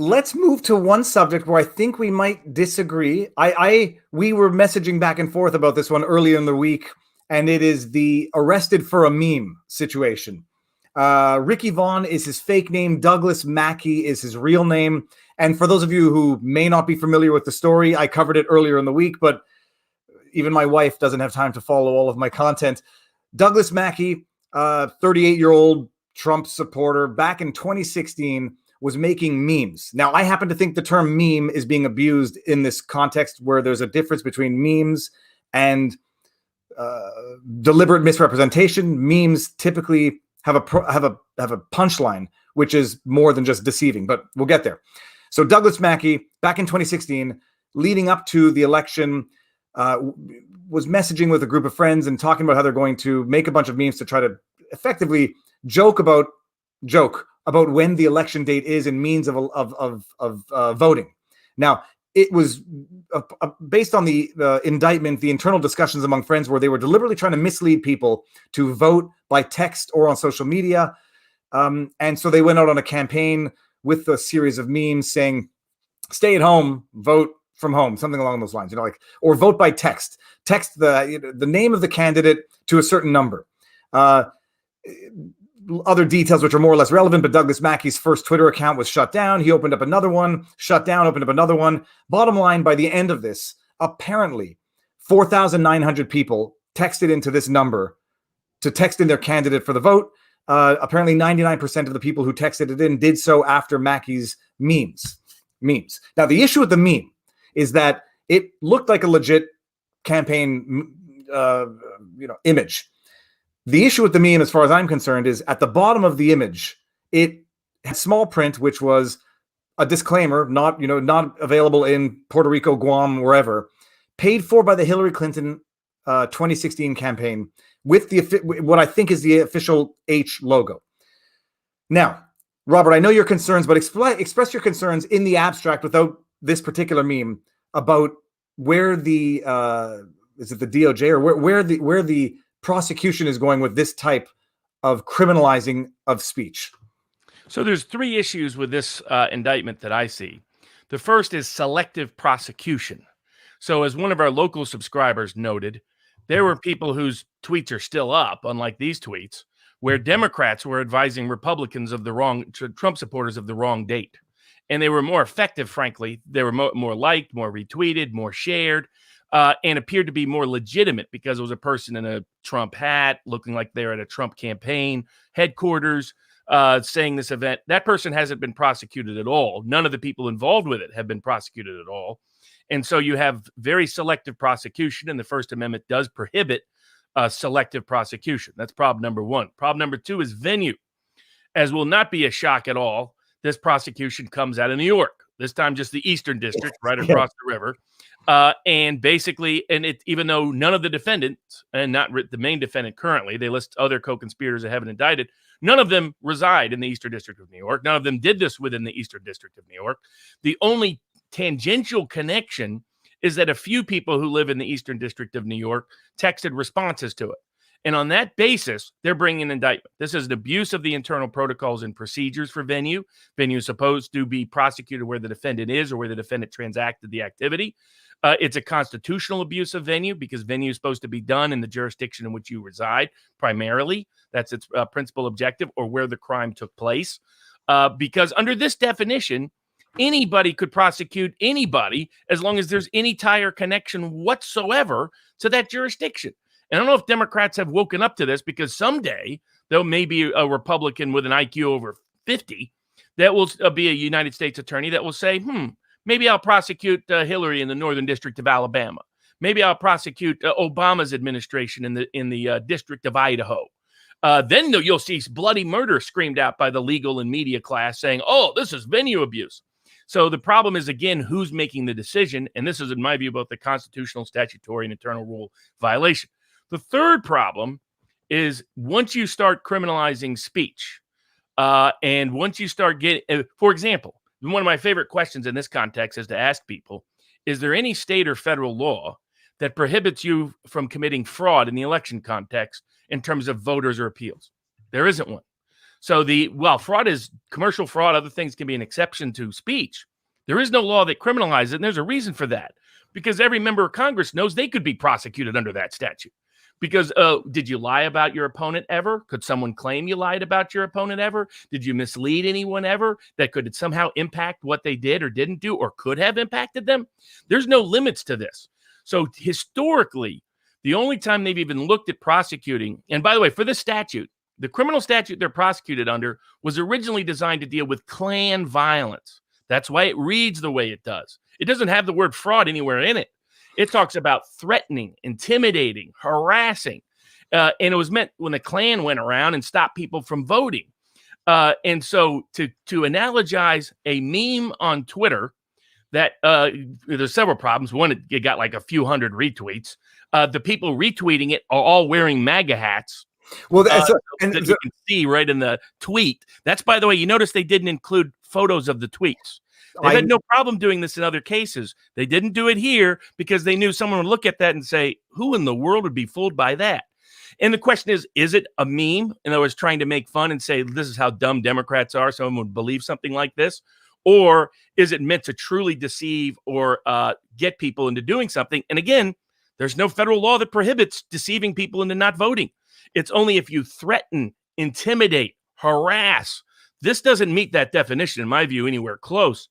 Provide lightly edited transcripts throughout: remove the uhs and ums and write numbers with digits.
let's move to one subject where I think we might disagree. We were messaging back and forth about this one earlier in the week, and it is the arrested for a meme situation. Ricky Vaugh is his fake name. Douglas Mackey is his real name. And for those of you who may not be familiar with the story, I covered it earlier in the week, but even my wife doesn't have time to follow all of my content. Douglas Mackey, 38-year-old Trump supporter, back in 2016, was making memes. Now, I happen to think the term meme is being abused in this context where there's a difference between memes and deliberate misrepresentation. Memes typically have a punchline, which is more than just deceiving, but we'll get there. So Douglas Mackey, back in 2016, leading up to the election, was messaging with a group of friends and talking about how they're going to make a bunch of memes to try to effectively joke about when the election date is and means of voting. Now, it was based on the indictment, the internal discussions among friends where they were deliberately trying to mislead people to vote by text or on social media. And so they went out on a campaign with a series of memes saying, stay at home, vote from home, something along those lines, or vote by text the name of the candidate to a certain number. Other details which are more or less relevant, but Douglas Mackey's first Twitter account was shut down. He opened up another one, shut down, opened up another one. Bottom line, by the end of this, apparently 4,900 people texted into this number to text in their candidate for the vote. Apparently 99% of the people who texted it in did so after Mackey's memes. Now, the issue with the meme is that it looked like a legit campaign image. The issue with the meme, as far as I'm concerned, is at the bottom of the image, it had small print, which was a disclaimer, not available in Puerto Rico, Guam, wherever, paid for by the Hillary Clinton 2016 campaign with what I think is the official H logo. Now, Robert, I know your concerns, but express your concerns in the abstract without this particular meme about where the is it the DOJ or where the prosecution is going with this type of criminalizing of speech. So there's three issues with this indictment that I see. The first is selective prosecution. So as one of our local subscribers noted, there were people whose tweets are still up, unlike these tweets, where Democrats were advising Republicans of the wrong, Trump supporters of the wrong date. And they were more effective, frankly. They were more liked, more retweeted, more shared, and appeared to be more legitimate because it was a person in a Trump hat looking like they're at a Trump campaign headquarters saying this event. That person hasn't been prosecuted at all. None of the people involved with it have been prosecuted at all. And so you have very selective prosecution, and the First Amendment does prohibit selective prosecution. That's problem number one. Problem number two is venue. As will not be a shock at all, this prosecution comes out of New York, this time just the Eastern District right across the river. And basically, even though none of the defendants, and not the main defendant currently, they list other co-conspirators that haven't indicted, none of them reside in the Eastern District of New York. None of them did this within the Eastern District of New York. The only tangential connection is that a few people who live in the Eastern District of New York texted responses to it. And on that basis, they're bringing an indictment. This is an abuse of the internal protocols and procedures for venue. Venue is supposed to be prosecuted where the defendant is or where the defendant transacted the activity. It's a constitutional abuse of venue because venue is supposed to be done in the jurisdiction in which you reside primarily. That's its principal objective, or where the crime took place. Because under this definition, anybody could prosecute anybody as long as there's any tie or connection whatsoever to that jurisdiction. And I don't know if Democrats have woken up to this, because someday there may be a Republican with an IQ over 50 that will be a United States attorney that will say, maybe I'll prosecute Hillary in the Northern District of Alabama. Maybe I'll prosecute Obama's administration in the District of Idaho. Then you'll see bloody murder screamed out by the legal and media class saying, oh, this is venue abuse. So the problem is, again, who's making the decision? And this is, in my view, both the constitutional, statutory, and internal rule violation. The third problem is once you start criminalizing speech, and once you start getting, for example, one of my favorite questions in this context is to ask people, is there any state or federal law that prohibits you from committing fraud in the election context in terms of voters or appeals? There isn't one. So fraud is commercial fraud. Other things can be an exception to speech. There is no law that criminalizes it, and there's a reason for that. Because every member of Congress knows they could be prosecuted under that statute. Because did you lie about your opponent ever? Could someone claim you lied about your opponent ever? Did you mislead anyone ever that could somehow impact what they did or didn't do or could have impacted them? There's no limits to this. So historically, the only time they've even looked at prosecuting, and by the way, for this statute, the criminal statute they're prosecuted under was originally designed to deal with Klan violence. That's why it reads the way it does. It doesn't have the word fraud anywhere in it. It talks about threatening, intimidating, harassing. And it was meant when the Klan went around and stopped people from voting. And so to analogize a meme on Twitter that there's several problems. One, it got like a few hundred retweets. The people retweeting it are all wearing MAGA hats. Well, that you can see right in the tweet. That's, by the way, you notice they didn't include photos of the tweets. They've had no problem doing this in other cases. They didn't do it here because they knew someone would look at that and say, who in the world would be fooled by that? And the question is it a meme? In other words, trying to make fun and say, this is how dumb Democrats are. Someone would believe something like this. Or is it meant to truly deceive or get people into doing something? And again, there's no federal law that prohibits deceiving people into not voting. It's only if you threaten, intimidate, harass. This doesn't meet that definition, in my view, anywhere close.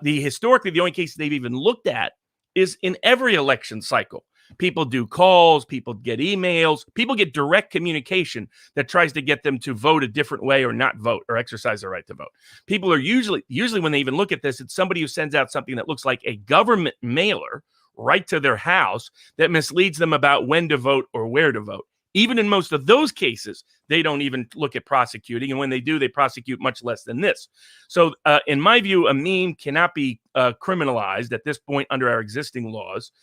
Historically, the only case they've even looked at is in every election cycle. People do calls, people get emails, people get direct communication that tries to get them to vote a different way or not vote or exercise their right to vote. People are usually when they even look at this, it's somebody who sends out something that looks like a government mailer right to their house that misleads them about when to vote or where to vote. Even in most of those cases, they don't even look at prosecuting. And when they do, they prosecute much less than this. So in my view, a meme cannot be criminalized at this point under our existing laws.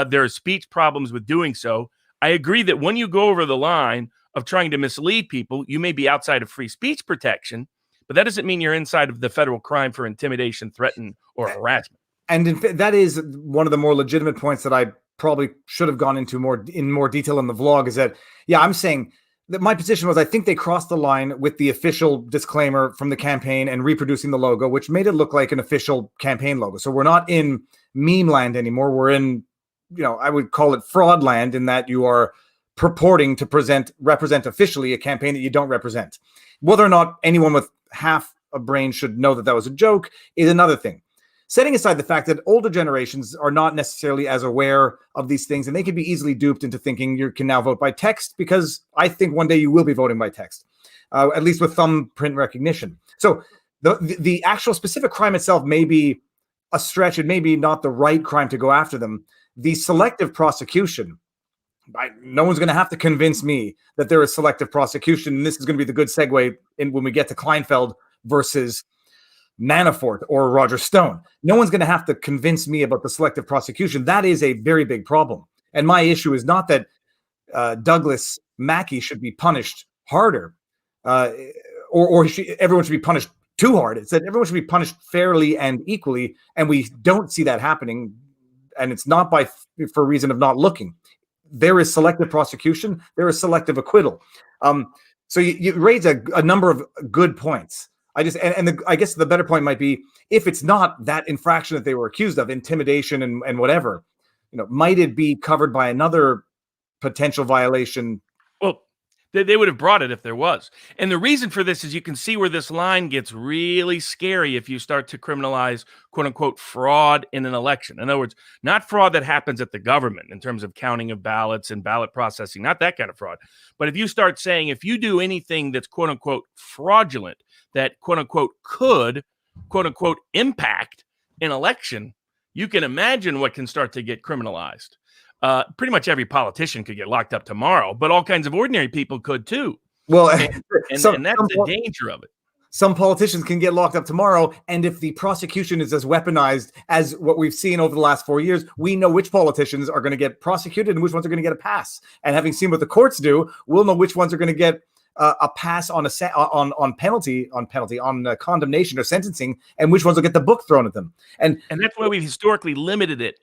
There are speech problems with doing so. I agree that when you go over the line of trying to mislead people, you may be outside of free speech protection, but that doesn't mean you're inside of the federal crime for intimidation, threaten, or harassment. And that is one of the more legitimate points that I probably should have gone into in more detail in the vlog, is that, yeah, I'm saying that my position was I think they crossed the line with the official disclaimer from the campaign and reproducing the logo, which made it look like an official campaign logo. So we're not in meme land anymore. We're in, I would call it fraud land, in that you are purporting to represent officially a campaign that you don't represent. Whether or not anyone with half a brain should know that was a joke is another thing. Setting aside the fact that older generations are not necessarily as aware of these things, and they can be easily duped into thinking you can now vote by text, because I think one day you will be voting by text, at least with thumbprint recognition. So the actual specific crime itself may be a stretch. It may be not the right crime to go after them. The selective prosecution, no one's going to have to convince me that there is selective prosecution. And this is going to be the good segue when we get to Kleinfeld versus Manafort or Roger Stone. No one's going to have to convince me about the selective prosecution. That is a very big problem. And my issue is not that Douglas Mackey should be punished harder, or everyone should be punished too hard. It's that everyone should be punished fairly and equally, and we don't see that happening. And it's not for a reason of not looking. There is selective prosecution. There is selective acquittal. So you raise a number of good points. I guess the better point might be, if it's not that infraction that they were accused of, intimidation and whatever, might it be covered by another potential violation? Well, they would have brought it if there was. And the reason for this is you can see where this line gets really scary if you start to criminalize, quote unquote, fraud in an election. In other words, not fraud that happens at the government in terms of counting of ballots and ballot processing, not that kind of fraud. But if you start saying, if you do anything that's, quote unquote, fraudulent, that, quote unquote, could, quote unquote, impact an election, you can imagine what can start to get criminalized. Pretty much every politician could get locked up tomorrow, but all kinds of ordinary people could too. Well, and that's the danger of it. Some politicians can get locked up tomorrow, and if the prosecution is as weaponized as what we've seen over the last 4 years, we know which politicians are going to get prosecuted and which ones are going to get a pass. And having seen what the courts do, we'll know which ones are going to get a pass on condemnation or sentencing, and which ones will get the book thrown at them. And that's why we've historically limited it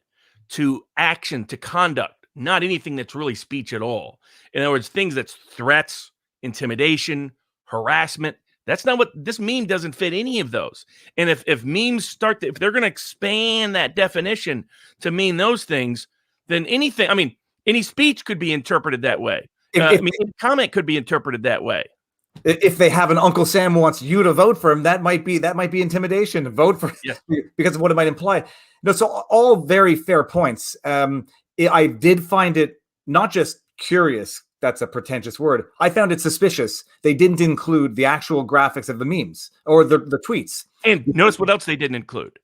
to action, to conduct, not anything that's really speech at all. In other words, things that's threats, intimidation, harassment, That's not what this meme doesn't fit any of those. And if memes if they're going to expand that definition to mean those things, then anything, I mean, any speech could be interpreted that way. I mean, any comment could be interpreted that way. If they have an Uncle Sam wants you to vote for him, that might be intimidation. Vote for because of what it might imply. No, so all very fair points. I did find it not just curious. That's a pretentious word. I found it suspicious. They didn't include the actual graphics of the memes or the tweets. And notice what else they didn't include.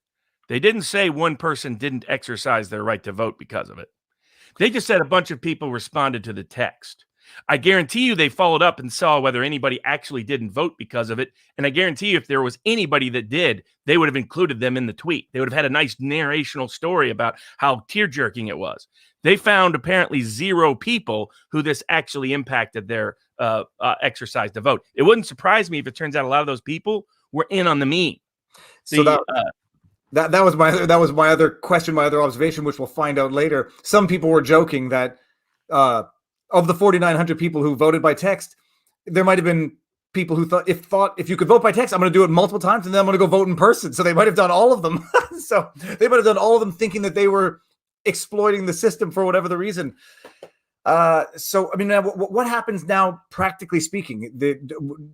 They didn't say one person didn't exercise their right to vote because of it. They just said a bunch of people responded to the text. I guarantee you they followed up and saw whether anybody actually didn't vote because of it. And I guarantee you if there was anybody that did, they would have included them in the tweet. They would have had a nice narrational story about how tear-jerking it was. They found apparently 0 people who this actually impacted their exercise to vote. It wouldn't surprise me if it turns out a lot of those people were in on the meme. So that was my other question, my other observation, which we'll find out later. Some people were joking that of the 4,900 people who voted by text, there might have been people who thought if you could vote by text, I'm going to do it multiple times and then I'm going to go vote in person. So they might have done all of them. So they might have done all of them thinking that they were exploiting the system for whatever the reason. So, I mean, what happens now, practically speaking?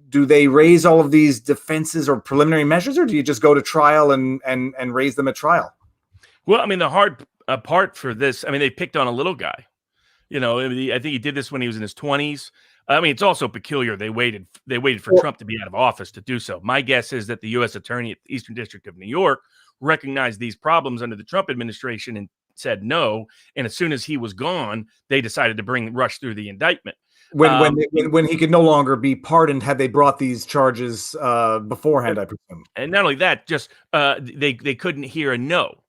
Do they raise all of these defenses or preliminary measures, or do you just go to trial and raise them at trial? Well, I mean, the hard part for this, I mean, they picked on a little guy. You know, I think he did this when he was in his 20s. I mean, it's also peculiar. They waited for Trump to be out of office to do so. My guess is that the U.S. Attorney at the Eastern District of New York recognized these problems under the Trump administration and said no. And as soon as he was gone, they decided to rush through the indictment. When he could no longer be pardoned, had they brought these charges beforehand, I presume. And not only that, just they couldn't hear a no.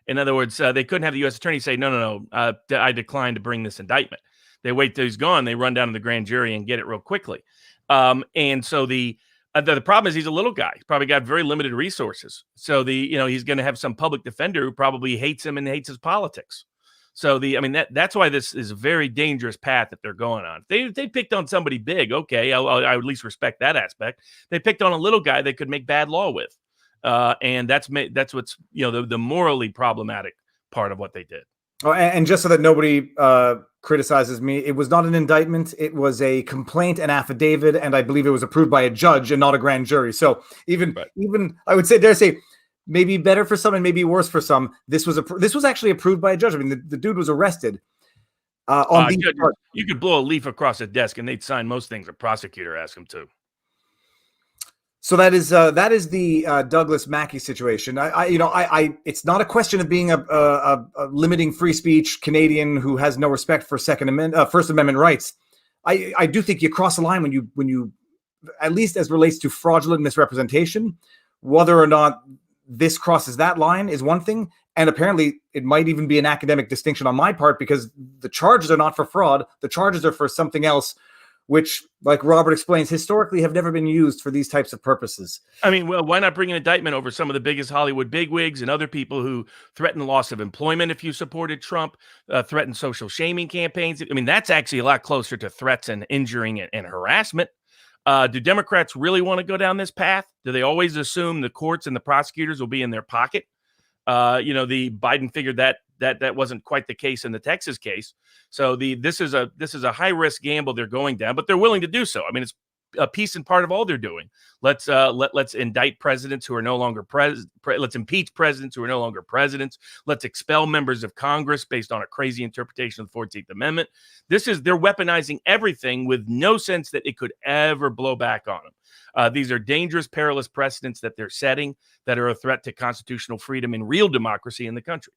In other words, they couldn't have the U.S. attorney say, no, I decline to bring this indictment. They wait till he's gone. They run down to the grand jury and get it real quickly. And so the problem is he's a little guy. He's probably got very limited resources. So he's going to have some public defender who probably hates him and hates his politics. So that's why this is a very dangerous path that they're going on. They picked on somebody big. Okay, I would at least respect that aspect. They picked on a little guy they could make bad law with. And that's what's the morally problematic part of what they did. Oh, and just so that nobody criticizes me, it was not an indictment. It was a complaint, an affidavit, and I believe it was approved by a judge and not a grand jury. So even I would dare say maybe better for some and maybe worse for some. This was actually approved by a judge. I mean, the dude was arrested. You could blow a leaf across a desk and they'd sign most things a prosecutor asked him to. So that is the Douglas Mackey situation. It's not a question of being a limiting free speech Canadian who has no respect for First Amendment rights. I do think you cross the line when you, at least as relates to fraudulent misrepresentation, whether or not this crosses that line is one thing. And apparently it might even be an academic distinction on my part because the charges are not for fraud. The charges are for something else, which, like Robert explains, historically have never been used for these types of purposes. I mean, well, why not bring an indictment over some of the biggest Hollywood bigwigs and other people who threaten loss of employment if you supported Trump, threaten social shaming campaigns? I mean, that's actually a lot closer to threats and injuring and harassment. Do Democrats really want to go down this path? Do they always assume the courts and the prosecutors will be in their pocket? The Biden figured that wasn't quite the case in the Texas case. So this is a high risk gamble they're going down, but they're willing to do so. I mean, it's a piece and part of all they're doing. Let's indict presidents who are no longer let's impeach presidents who are no longer presidents. Let's expel members of Congress based on a crazy interpretation of the 14th Amendment. They're weaponizing everything with no sense that it could ever blow back on them. These are dangerous, perilous precedents that they're setting that are a threat to constitutional freedom and real democracy in the country.